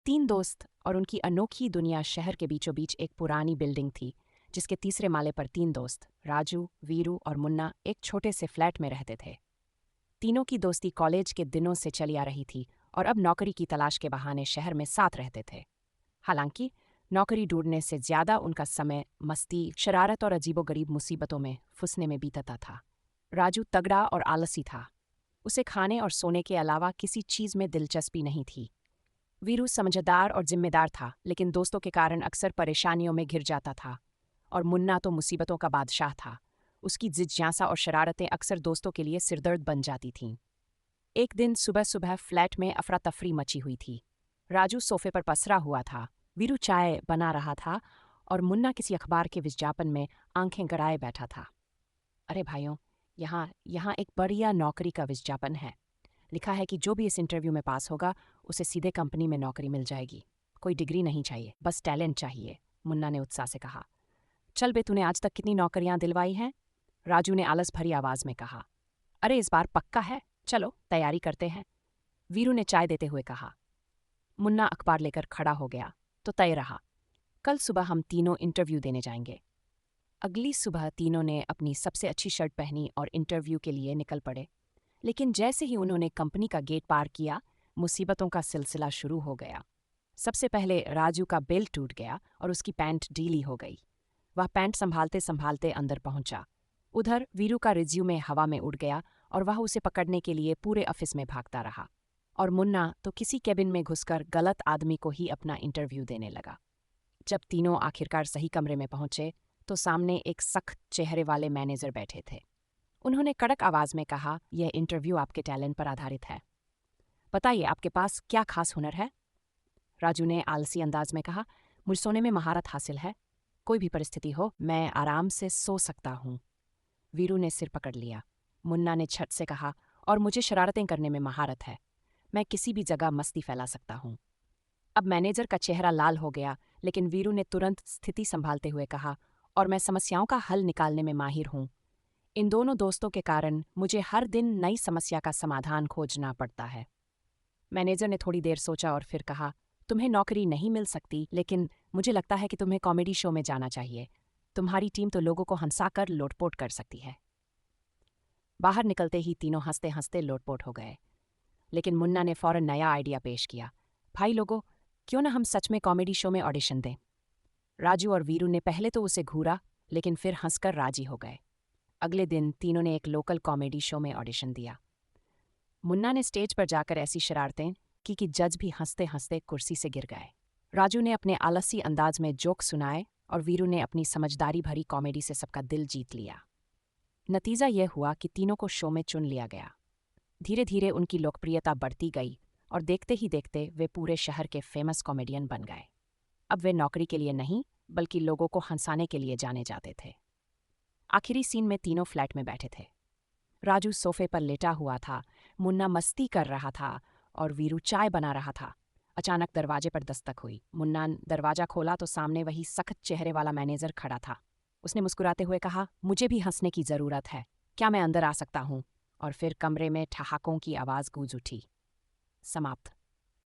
तीन दोस्त और उनकी अनोखी दुनिया शहर के बीचों बीच एक पुरानी बिल्डिंग थी, जिसके तीसरे माले पर तीन दोस्त राजू, वीरू और मुन्ना एक छोटे से फ्लैट में रहते थे। तीनों की दोस्ती कॉलेज के दिनों से चली आ रही थी और अब नौकरी की तलाश के बहाने शहर में साथ रहते थे। हालांकि नौकरी ढूंढने से ज्यादा उनका समय मस्ती, शरारत और अजीबोगरीब मुसीबतों में फंसने में बीतता था। राजू तगड़ा और आलसी था। उसे खाने और सोने के अलावा किसी चीज में दिलचस्पी नहीं थी। वीरू समझदार और जिम्मेदार था, लेकिन दोस्तों के कारण अक्सर परेशानियों में घिर जाता था। और मुन्ना तो मुसीबतों का बादशाह था। उसकी जिज्ञासा और शरारतें अक्सर दोस्तों के लिए सिरदर्द बन जाती थीं। एक दिन सुबह सुबह फ्लैट में अफरा तफरी मची हुई थी। राजू सोफे पर पसरा हुआ था, वीरू चाय बना रहा था और मुन्ना किसी अखबार के विज्ञापन में आंखें गड़ाए बैठा था। अरे भाइयों, यहाँ यहाँ एक बढ़िया नौकरी का विज्ञापन है। लिखा है कि जो भी इस इंटरव्यू में पास होगा उसे सीधे कंपनी में नौकरी मिल जाएगी। कोई डिग्री नहीं चाहिए, बस टैलेंट चाहिए, मुन्ना ने उत्साह से कहा। चल बे, तूने आज तक कितनी नौकरियां दिलवाई हैं? राजू ने आलस भरी आवाज में कहा। अरे इस बार पक्का है, चलो तैयारी करते हैं, वीरू ने चाय देते हुए कहा। मुन्ना अखबार लेकर खड़ा हो गया। तो तय रहा, कल सुबह हम तीनों इंटरव्यू देने जाएंगे। अगली सुबह तीनों ने अपनी सबसे अच्छी शर्ट पहनी और इंटरव्यू के लिए निकल पड़े। लेकिन जैसे ही उन्होंने कंपनी का गेट पार किया, मुसीबतों का सिलसिला शुरू हो गया। सबसे पहले राजू का बेल्ट टूट गया और उसकी पैंट ढीली हो गई। वह पैंट संभालते संभालते अंदर पहुंचा। उधर वीरू का रिज्यूमे हवा में उड़ गया और वह उसे पकड़ने के लिए पूरे ऑफिस में भागता रहा। और मुन्ना तो किसी केबिन में घुसकर गलत आदमी को ही अपना इंटरव्यू देने लगा। जब तीनों आखिरकार सही कमरे में पहुंचे तो सामने एक सख्त चेहरे वाले मैनेजर बैठे थे। उन्होंने कड़क आवाज में कहा, यह इंटरव्यू आपके टैलेंट पर आधारित है। बताइए, आपके पास क्या खास हुनर है? राजू ने आलसी अंदाज में कहा, मुझे सोने में महारत हासिल है। कोई भी परिस्थिति हो, मैं आराम से सो सकता हूँ। वीरू ने सिर पकड़ लिया। मुन्ना ने छट से कहा, और मुझे शरारतें करने में महारत है। मैं किसी भी जगह मस्ती फैला सकता हूँ। अब मैनेजर का चेहरा लाल हो गया, लेकिन वीरू ने तुरंत स्थिति संभालते हुए कहा, और मैं समस्याओं का हल निकालने में माहिर हूँ। इन दोनों दोस्तों के कारण मुझे हर दिन नई समस्या का समाधान खोजना पड़ता है। मैनेजर ने थोड़ी देर सोचा और फिर कहा, तुम्हें नौकरी नहीं मिल सकती, लेकिन मुझे लगता है कि तुम्हें कॉमेडी शो में जाना चाहिए। तुम्हारी टीम तो लोगों को हंसाकर लोटपोट कर सकती है। बाहर निकलते ही तीनों हंसते हंसते लोटपोट हो गए। लेकिन मुन्ना ने फौरन नया आइडिया पेश किया, भाई लोगों, क्यों ना हम सच में कॉमेडी शो में ऑडिशन दें? राजू और वीरू ने पहले तो उसे घूरा, लेकिन फिर हंसकर राजी हो गए। अगले दिन तीनों ने एक लोकल कॉमेडी शो में ऑडिशन दिया। मुन्ना ने स्टेज पर जाकर ऐसी शरारतें की कि जज भी हंसते हंसते कुर्सी से गिर गए। राजू ने अपने आलसी अंदाज में जोक सुनाए और वीरू ने अपनी समझदारी भरी कॉमेडी से सबका दिल जीत लिया। नतीजा यह हुआ कि तीनों को शो में चुन लिया गया। धीरे धीरे उनकी लोकप्रियता बढ़ती गई और देखते ही देखते वे पूरे शहर के फेमस कॉमेडियन बन गए। अब वे नौकरी के लिए नहीं, बल्कि लोगों को हंसाने के लिए जाने जाते थे। आखिरी सीन में तीनों फ्लैट में बैठे थे। राजू सोफे पर लेटा हुआ था, मुन्ना मस्ती कर रहा था और वीरू चाय बना रहा था। अचानक दरवाजे पर दस्तक हुई। मुन्ना दरवाजा खोला तो सामने वही सख्त चेहरे वाला मैनेजर खड़ा था। उसने मुस्कुराते हुए कहा, मुझे भी हंसने की जरूरत है, क्या मैं अंदर आ सकता हूँ? और फिर कमरे में ठहाकों की आवाज गूंज उठी। समाप्त।